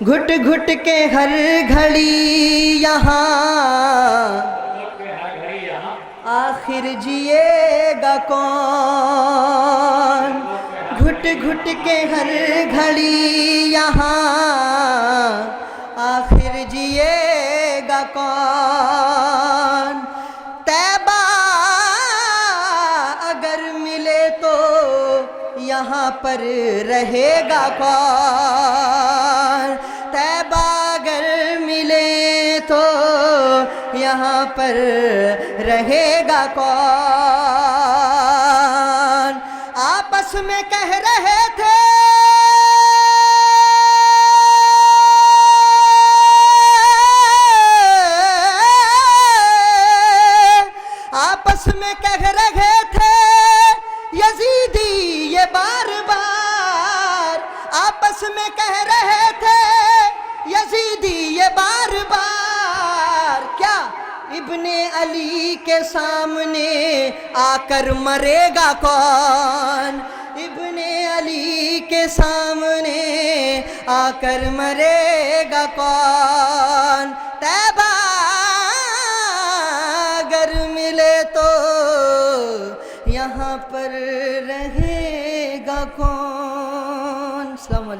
घुट घुट के हर घड़ी यहाँ, आखिर जिएगा कौन। घुट घुट के हर घड़ी यहाँ, आखिर जिएगा कौन। तैबा अगर मिले तो यहाँ पर रहेगा कौन। तैबा अगर मिले तो यहाँ पर रहेगा कौन। आपस में कह रहे थे आपस में कह रहे थे यजीदी ये बार बार। आपस में कह रहे थे यजीदी ये बार बार। क्या इब्ने अली के सामने आकर मरेगा कौन। इब्ने अली के सामने आकर मरेगा कौन। तैबा अगर मिले तो यहाँ पर